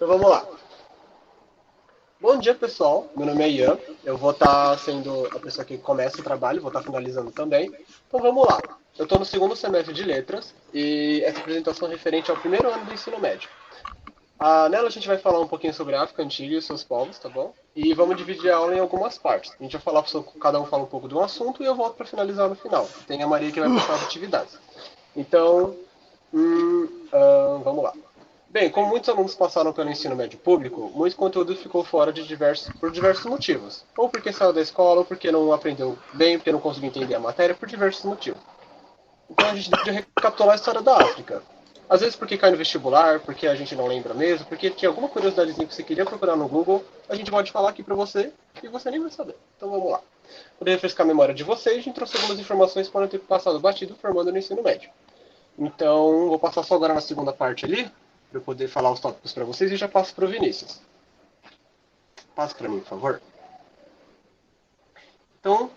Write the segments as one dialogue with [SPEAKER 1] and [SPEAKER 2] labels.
[SPEAKER 1] Então vamos lá. Bom dia, pessoal. Meu nome é Ian. Eu vou estar sendo a pessoa que começa o trabalho, vou estar finalizando também. Então vamos lá. Eu estou no segundo semestre de letras e essa apresentação é referente ao primeiro ano do ensino médio. Nela a gente vai falar um pouquinho sobre a África Antiga e os seus povos, tá bom? E vamos dividir a aula em algumas partes. A gente vai falar, cada um fala um pouco de um assunto e eu volto para finalizar no final. Tem a Maria que vai passar as atividades. Então, vamos lá. Bem, como muitos alunos passaram pelo ensino médio público, muito conteúdo ficou fora por diversos motivos. Ou porque saiu da escola, ou porque não aprendeu bem, porque não conseguiu entender a matéria, por diversos motivos. Então a gente decide recapitular a história da África. Às vezes porque cai no vestibular, porque a gente não lembra mesmo, porque tinha alguma curiosidadezinha que você queria procurar no Google, a gente pode falar aqui pra você e você nem vai saber. Então vamos lá. Poder refrescar a memória de vocês, a gente trouxe algumas informações que podem ter passado batido formando no ensino médio. Então, vou passar só agora na segunda parte ali, para eu poder falar os tópicos para vocês e já passo para o Vinícius. Passa para mim, por favor. Então,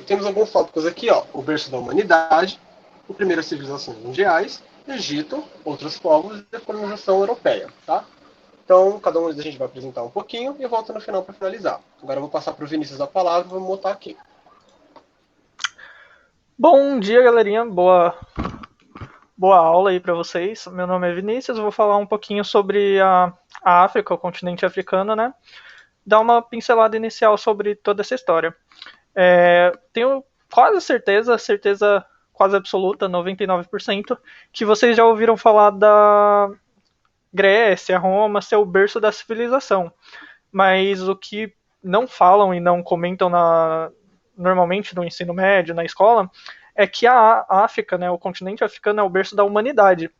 [SPEAKER 1] temos alguns tópicos aqui, ó. O berço da humanidade, o primeiras civilizações mundiais, Egito, outros povos e a colonização europeia, tá? Então, cada um da gente vai apresentar um pouquinho e eu volto no final para finalizar. Agora eu vou passar para o Vinícius a palavra e vamos botar aqui.
[SPEAKER 2] Bom dia, galerinha. Boa aula aí para vocês. Meu nome é Vinícius. Eu vou falar um pouquinho sobre a África, o continente africano, né? Dar uma pincelada inicial sobre toda essa história. Tenho quase certeza quase absoluta, 99%, que vocês já ouviram falar da Grécia, Roma, ser o berço da civilização. Mas o que não falam e não comentam normalmente no ensino médio, na escola, é que a África, né, o continente africano, é o berço da humanidade.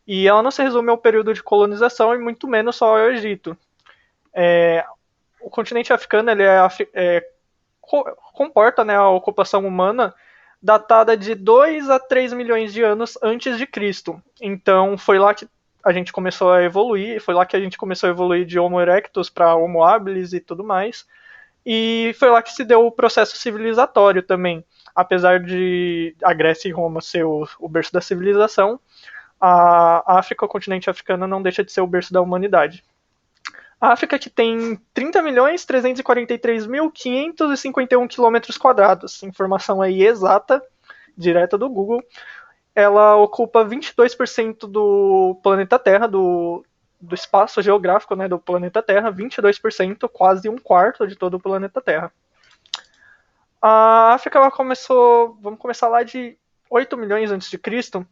[SPEAKER 2] E ela não se resume ao período de colonização e muito menos só ao Egito. O continente africano ele comporta, né, a ocupação humana datada de 2 a 3 milhões de anos antes de Cristo. Então foi lá que a gente começou a evoluir, foi lá que a gente começou a evoluir de Homo erectus para Homo habilis e tudo mais. E foi lá que se deu o processo civilizatório também. Apesar de a Grécia e Roma ser o berço da civilização, a África, o continente africano, não deixa de ser o berço da humanidade. A África que tem 30.343.551 quilômetros quadrados, informação aí exata, direta do Google. Ela ocupa 22% do planeta Terra, do espaço geográfico, né, do planeta Terra, 22%, quase um quarto de todo o planeta Terra. A África ela vamos começar lá de 8 milhões antes de Cristo.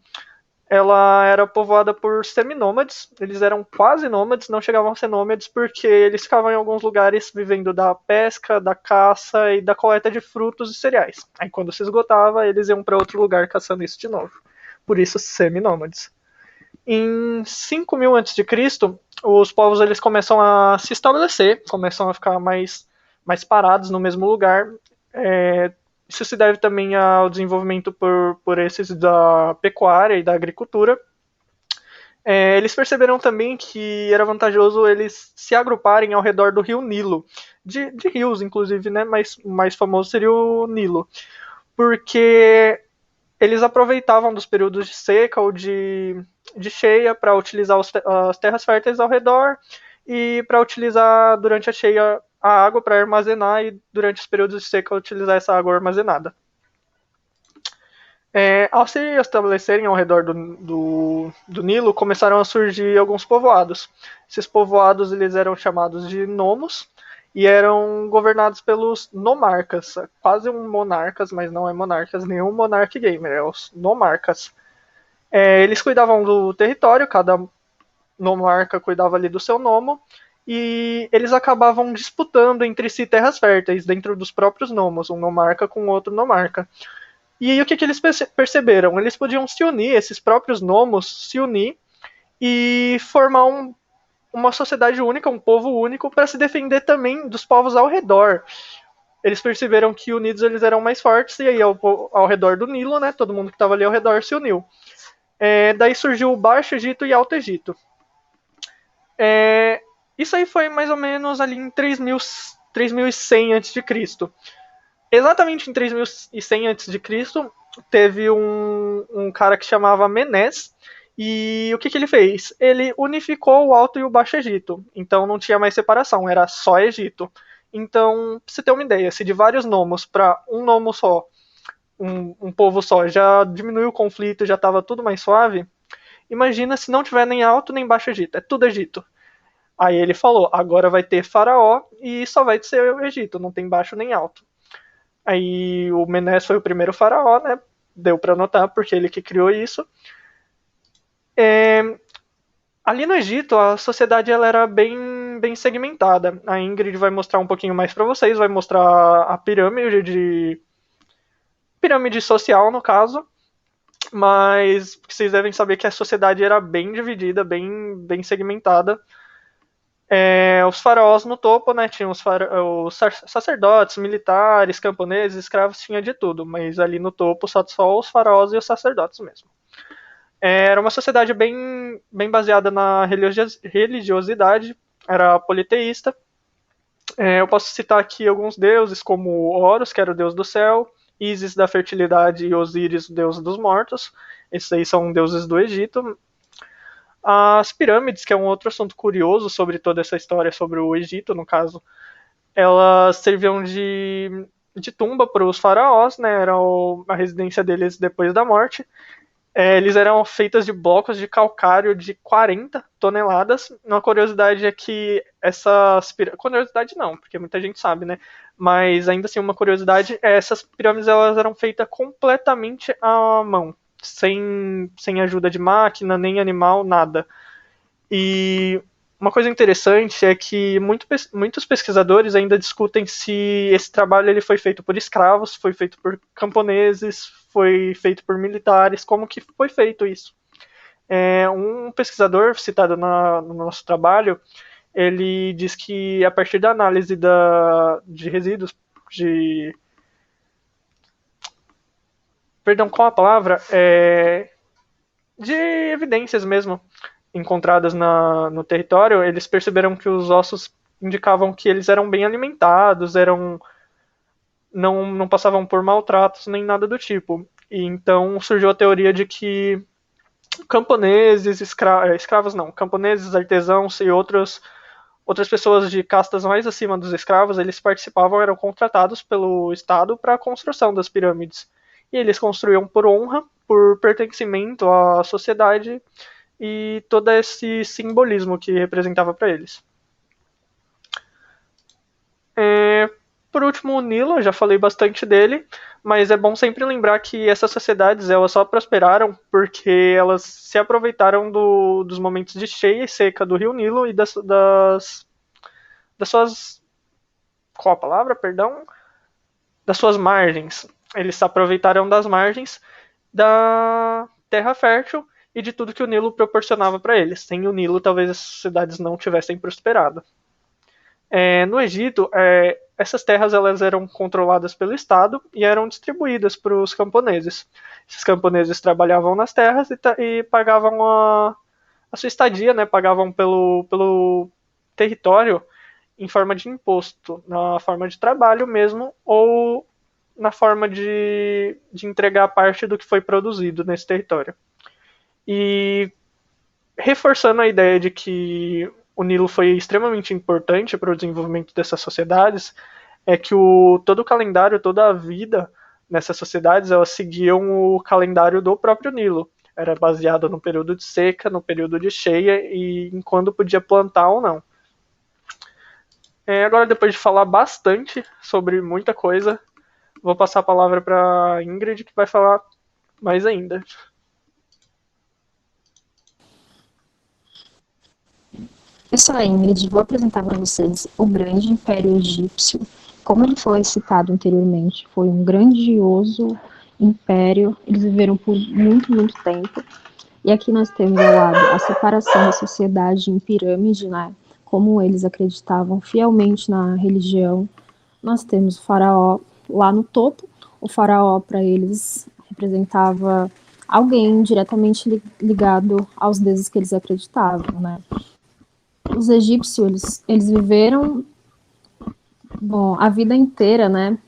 [SPEAKER 2] Ela era povoada por seminômades, eles eram quase nômades, não chegavam a ser nômades porque eles ficavam em alguns lugares vivendo da pesca, da caça e da coleta de frutos e cereais. Aí quando se esgotava, eles iam para outro lugar caçando isso de novo. Por isso, seminômades. Em 5.000 a.C., os povos eles começam a se estabelecer, começam a ficar mais parados no mesmo lugar. Isso se deve também ao desenvolvimento por esses da pecuária e da agricultura. Eles perceberam também que era vantajoso eles se agruparem ao redor do rio Nilo, de rios inclusive, né? Mas o mais famoso seria o Nilo, porque eles aproveitavam dos períodos de seca ou de cheia para utilizar as terras férteis ao redor e para utilizar durante a cheia a água para armazenar e durante os períodos de seca utilizar essa água armazenada. Ao se estabelecerem ao redor do Nilo, começaram a surgir alguns povoados. Esses povoados eles eram chamados de nomos e eram governados pelos nomarcas, quase um monarcas, mas não é monarcas, nenhum monarch gamer, é os nomarcas. Eles cuidavam do território, cada nomarca cuidava ali do seu nomo, e eles acabavam disputando entre si terras férteis dentro dos próprios nomos, um nomarca com outro nomarca. E aí o que eles perceberam? Eles podiam se unir, esses próprios nomos se unir e formar uma sociedade única, um povo único, para se defender também dos povos ao redor. Eles perceberam que unidos eles eram mais fortes, e aí ao redor do Nilo, né, todo mundo que estava ali ao redor se uniu. Daí surgiu o Baixo Egito e Alto Egito. Isso aí foi mais ou menos ali em 3.100 a.C. Exatamente em 3.100 a.C., teve um cara que chamava Menés, E o que, que ele fez? Ele unificou o Alto e o Baixo Egito. Então não tinha mais separação, era só Egito. Então, pra você ter uma ideia, se de vários nomos para um nomo só, um povo só, já diminuiu o conflito, já estava tudo mais suave, imagina se não tiver nem Alto nem Baixo Egito, é tudo Egito. Aí ele falou, agora vai ter Faraó e só vai ser o Egito, não tem baixo nem alto. Aí o Menés foi o primeiro faraó, né? Deu para notar, porque ele que criou isso. Ali no Egito, a sociedade ela era bem segmentada. A Ingrid vai mostrar um pouquinho mais para vocês, vai mostrar a pirâmide social, no caso. Mas vocês devem saber que a sociedade era bem dividida, bem segmentada. Os faraós no topo, né, tinham os sacerdotes, militares, camponeses, escravos, tinha de tudo, mas ali no topo só os faraós e os sacerdotes mesmo. Era uma sociedade bem baseada na religiosidade, era politeísta. Eu posso citar aqui alguns deuses, como Horus, que era o deus do céu, Ísis da fertilidade e Osíris, o deus dos mortos. Esses aí são deuses do Egito. As pirâmides, que é um outro assunto curioso sobre toda essa história sobre o Egito, no caso, elas serviam de tumba para os faraós, né? Era a residência deles depois da morte. Eles eram feitas de blocos de calcário de 40 toneladas. Uma curiosidade é que curiosidade não, porque muita gente sabe, né? Mas ainda assim, uma curiosidade é essas pirâmides elas eram feitas completamente à mão, sem ajuda de máquina, nem animal, nada. E uma coisa interessante é que muitos pesquisadores ainda discutem se esse trabalho ele foi feito por escravos, foi feito por camponeses, foi feito por militares, como que foi feito isso. Um pesquisador citado no nosso trabalho, ele diz que a partir da análise de resíduos, perdão, qual a palavra? De evidências mesmo, encontradas no território, eles perceberam que os ossos indicavam que eles eram bem alimentados, não passavam por maltratos nem nada do tipo. E então surgiu a teoria de que camponeses, camponeses, artesãos e outras pessoas de castas mais acima dos escravos, eles participavam, eram contratados pelo Estado para a construção das pirâmides. E eles construíam por honra, por pertencimento à sociedade e todo esse simbolismo que representava para eles. Por último, o Nilo, eu já falei bastante dele, mas é bom sempre lembrar que essas sociedades elas só prosperaram porque elas se aproveitaram dos momentos de cheia e seca do rio Nilo e das suas... Qual a palavra? Perdão? Das suas margens. Eles se aproveitaram das margens da terra fértil e de tudo que o Nilo proporcionava para eles. Sem o Nilo, talvez as cidades não tivessem prosperado. No Egito, essas terras elas eram controladas pelo Estado e eram distribuídas para os camponeses. Esses camponeses trabalhavam nas terras e pagavam a sua estadia, né? Pagavam pelo território em forma de imposto, na forma de trabalho mesmo, ou na forma de entregar parte do que foi produzido nesse território. E reforçando a ideia de que o Nilo foi extremamente importante para o desenvolvimento dessas sociedades, é que todo o calendário, toda a vida nessas sociedades, elas seguiam o calendário do próprio Nilo. Era baseado no período de seca, no período de cheia e em quando podia plantar ou não. Agora, depois de falar bastante sobre muita coisa, vou passar a palavra para Ingrid, que vai falar mais ainda.
[SPEAKER 3] Eu sou a Ingrid, vou apresentar para vocês o grande Império Egípcio. Como ele foi citado anteriormente, foi um grandioso império, eles viveram por muito tempo. E aqui nós temos ao lado a separação da sociedade em pirâmide, né? Como eles acreditavam fielmente na religião. Nós temos o faraó lá no topo. O faraó, para eles, representava alguém diretamente ligado aos deuses que eles acreditavam, né? Os egípcios, eles viveram a vida inteira, né,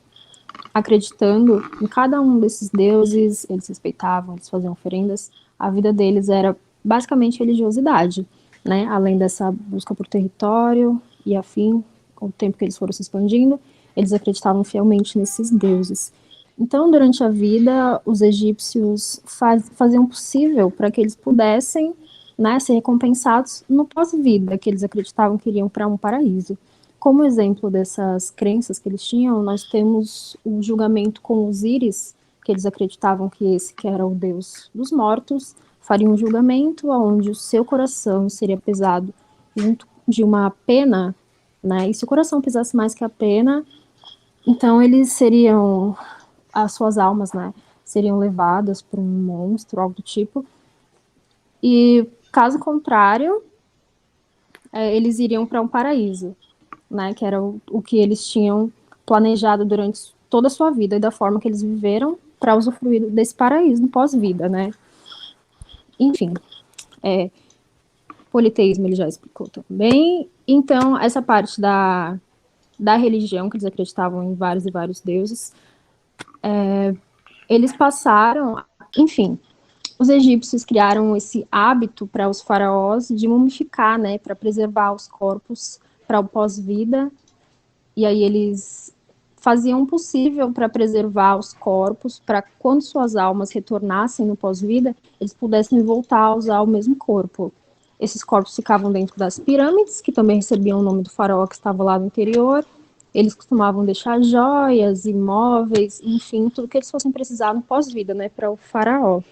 [SPEAKER 3] acreditando em cada um desses deuses, eles respeitavam, eles faziam oferendas, a vida deles era basicamente religiosidade, né? Além dessa busca por território e afim, com o tempo que eles foram se expandindo, eles acreditavam fielmente nesses deuses. Então, durante a vida, os egípcios faziam o possível para que eles pudessem, né, ser recompensados no pós-vida, que eles acreditavam que iriam para um paraíso. Como exemplo dessas crenças que eles tinham, nós temos o julgamento com Osíris, que eles acreditavam que esse que era o deus dos mortos, faria um julgamento onde o seu coração seria pesado junto de uma pena, né? E se o coração pesasse mais que a pena, então eles seriam, as suas almas, né, seriam levadas por um monstro, algo do tipo. E caso contrário, eles iriam para um paraíso, né, que era o que eles tinham planejado durante toda a sua vida e da forma que eles viveram para usufruir desse paraíso no pós-vida, né. Enfim, politeísmo ele já explicou também. Então, essa parte da religião, que eles acreditavam em vários e vários deuses, eles passaram, enfim, os egípcios criaram esse hábito para os faraós de mumificar, né, para preservar os corpos para o pós-vida, e aí eles faziam o possível para preservar os corpos, para quando suas almas retornassem no pós-vida, eles pudessem voltar a usar o mesmo corpo. Esses corpos ficavam dentro das pirâmides, que também recebiam o nome do faraó que estava lá no interior. Eles costumavam deixar joias, imóveis, enfim, tudo que eles fossem precisar no pós-vida, né, para o faraó.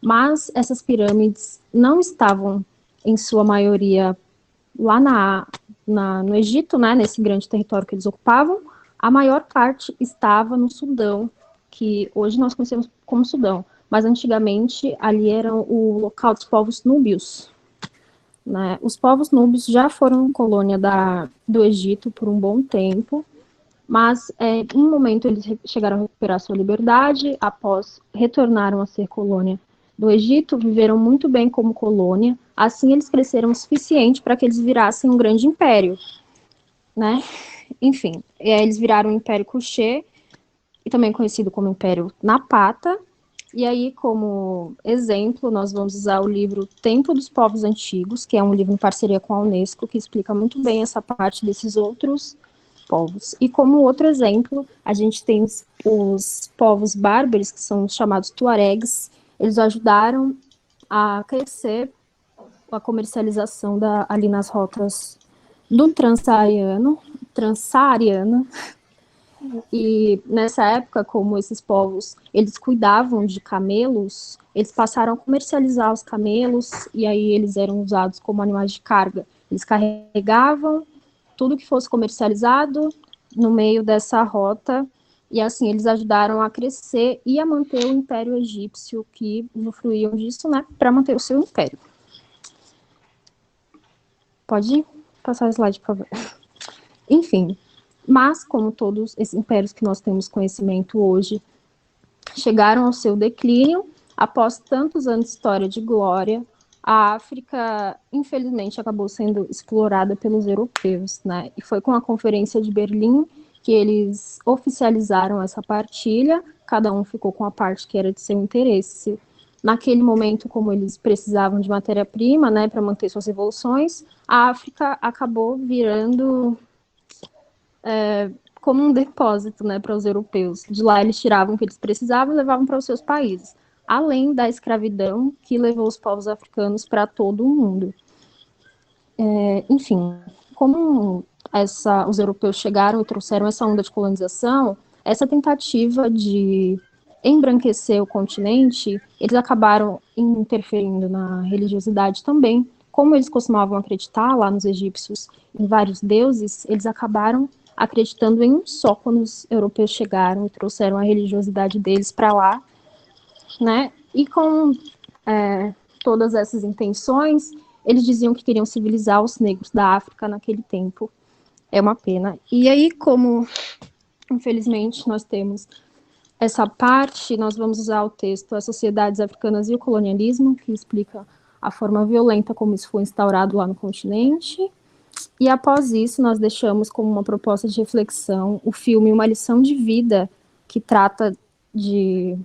[SPEAKER 3] Mas essas pirâmides não estavam, em sua maioria, lá no Egito, né, nesse grande território que eles ocupavam. A maior parte estava no Sudão, que hoje nós conhecemos como Sudão, mas antigamente ali era o local dos povos núbios, né? Os povos núbios já foram colônia do Egito por um bom tempo, mas em um momento eles chegaram a recuperar sua liberdade, após retornaram a ser colônia do Egito, viveram muito bem como colônia, assim eles cresceram o suficiente para que eles virassem um grande império, né? Enfim, eles viraram o Império Kushê, e também conhecido como Império Napata, e aí, como exemplo, nós vamos usar o livro Templo dos Povos Antigos, que é um livro em parceria com a Unesco, que explica muito bem essa parte desses outros povos. E como outro exemplo, a gente tem os povos bárbaros, que são os chamados tuaregs. Eles ajudaram a crescer a comercialização ali nas rotas do Transsaariano, e nessa época, como esses povos, eles cuidavam de camelos, eles passaram a comercializar os camelos, e aí eles eram usados como animais de carga. Eles carregavam tudo que fosse comercializado no meio dessa rota, e assim eles ajudaram a crescer e a manter o Império Egípcio, que usufruíam disso, né, para manter o seu império. Pode passar o slide, por favor. Enfim, mas como todos esses impérios que nós temos conhecimento hoje chegaram ao seu declínio, após tantos anos de história de glória, a África, infelizmente, acabou sendo explorada pelos europeus, né? E foi com a Conferência de Berlim que eles oficializaram essa partilha, cada um ficou com a parte que era de seu interesse. Naquele momento, como eles precisavam de matéria-prima, né, para manter suas revoluções, a África acabou virando como um depósito, né, para os europeus. De lá eles tiravam o que eles precisavam e levavam para os seus países, além da escravidão que levou os povos africanos para todo o mundo. Enfim, como os europeus chegaram e trouxeram essa onda de colonização, essa tentativa de embranquecer o continente, eles acabaram interferindo na religiosidade também. Como eles costumavam acreditar lá nos egípcios em vários deuses, eles acabaram acreditando em um só quando os europeus chegaram e trouxeram a religiosidade deles para lá, né? E com todas essas intenções, eles diziam que queriam civilizar os negros da África naquele tempo. É uma pena. E aí, como, infelizmente, nós temos essa parte, nós vamos usar o texto As Sociedades Africanas e o Colonialismo, que explica a forma violenta como isso foi instaurado lá no continente. E após isso, nós deixamos como uma proposta de reflexão o filme Uma Lição de Vida, que trata de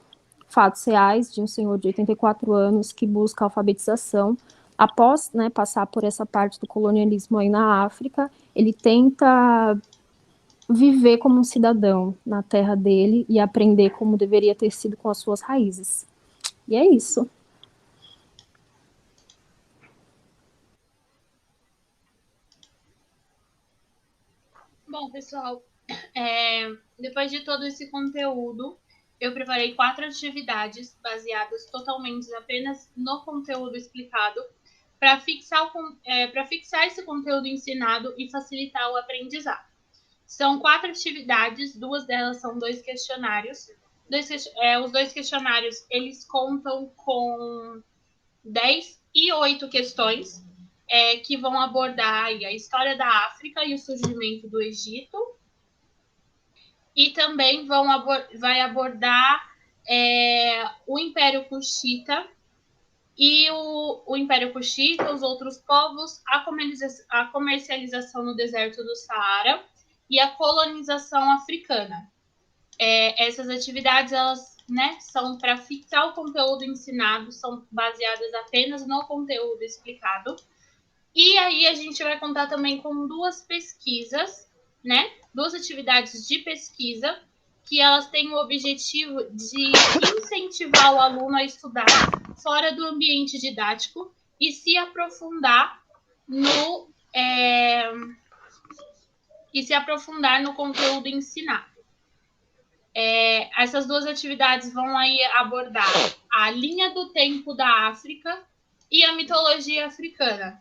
[SPEAKER 3] fatos reais de um senhor de 84 anos que busca alfabetização. Após, né, passar por essa parte do colonialismo aí na África, ele tenta viver como um cidadão na terra dele e aprender como deveria ter sido com as suas raízes. E é isso.
[SPEAKER 4] Bom, pessoal, depois de todo esse conteúdo, eu preparei 4 atividades baseadas totalmente apenas no conteúdo explicado para fixar esse conteúdo ensinado e facilitar o aprendizado. São 4 atividades, 2 delas são 2 questionários. Os 2 questionários, eles contam com 10 e 8 questões, que vão abordar a história da África e o surgimento do Egito. E também vai abordar o Império Cuxita e o Império Cuxita, os outros povos, a comercialização no deserto do Saara e a colonização africana. Essas atividades, elas, né, são para fixar o conteúdo ensinado, são baseadas apenas no conteúdo explicado. E aí a gente vai contar também com 2 pesquisas, né, 2 atividades de pesquisa, que elas têm o objetivo de incentivar o aluno a estudar fora do ambiente didático e se aprofundar no conteúdo ensinado. Essas 2 atividades vão aí abordar a linha do tempo da África e a mitologia africana.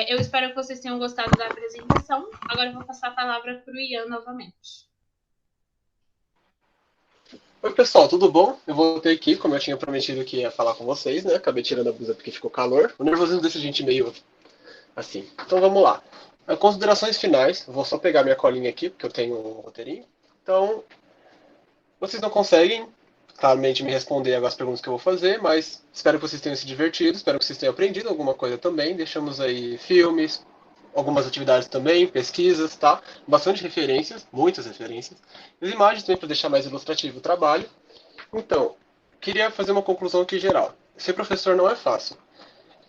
[SPEAKER 4] Eu espero que vocês tenham gostado da apresentação. Agora eu vou passar a palavra para o Ian novamente.
[SPEAKER 1] Oi, pessoal, tudo bom? Eu voltei aqui, como eu tinha prometido que ia falar com vocês, né? Acabei tirando a blusa porque ficou calor. O nervosismo deixa a gente meio assim. Então vamos lá. Considerações finais. Vou só pegar minha colinha aqui, porque eu tenho um roteirinho. Então, vocês não conseguem claramente me responder agora as perguntas que eu vou fazer, mas espero que vocês tenham se divertido, espero que vocês tenham aprendido alguma coisa também. Deixamos aí filmes, algumas atividades também, pesquisas, tá? Bastante referências, muitas referências. As imagens também para deixar mais ilustrativo o trabalho. Então, queria fazer uma conclusão aqui geral. Ser professor não é fácil.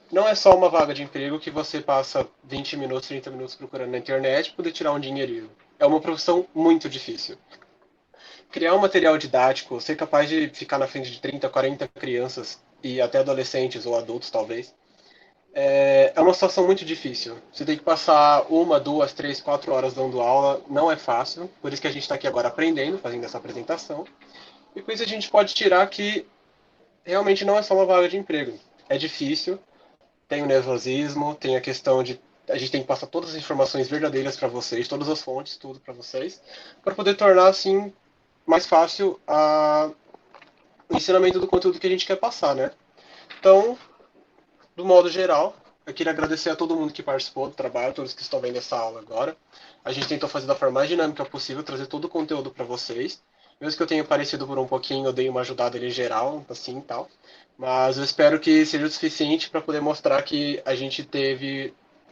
[SPEAKER 1] Não é só uma vaga de emprego que você passa 20 minutos, 30 minutos procurando na internet para poder tirar um dinheirinho. É uma profissão muito difícil. Criar um material didático, ser capaz de ficar na frente de 30, 40 crianças e até adolescentes ou adultos, talvez, é uma situação muito difícil. Você tem que passar 1, 2, 3, 4 horas dando aula, não é fácil. Por isso que a gente está aqui agora aprendendo, fazendo essa apresentação. E com isso a gente pode tirar que realmente não é só uma vaga de emprego. É difícil, tem o nervosismo, tem a questão de a gente tem que passar todas as informações verdadeiras para vocês, todas as fontes, tudo para vocês, para poder tornar assim mais fácil o ensinamento do conteúdo que a gente quer passar, né? Então, do modo geral, eu queria agradecer a todo mundo que participou do trabalho, todos que estão vendo essa aula agora. A gente tentou fazer da forma mais dinâmica possível, trazer todo o conteúdo para vocês. Mesmo que eu tenha parecido por um pouquinho, eu dei uma ajudada ali geral, assim e tal. Mas eu espero que seja o suficiente para poder mostrar que a gente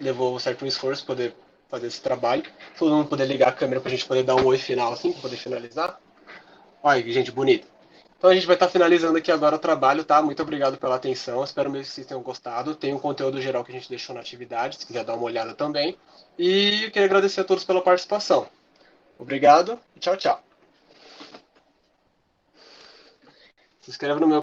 [SPEAKER 1] levou certo esforço para poder fazer esse trabalho. Todo mundo poder ligar a câmera para a gente poder dar um oi final, assim, para poder finalizar. Olha, gente bonita. Então a gente vai estar finalizando aqui agora o trabalho, tá? Muito obrigado pela atenção. Espero mesmo que vocês tenham gostado. Tem um conteúdo geral que a gente deixou na atividade, se quiser dar uma olhada também. E eu queria agradecer a todos pela participação. Obrigado e tchau, tchau. Se inscreva no meu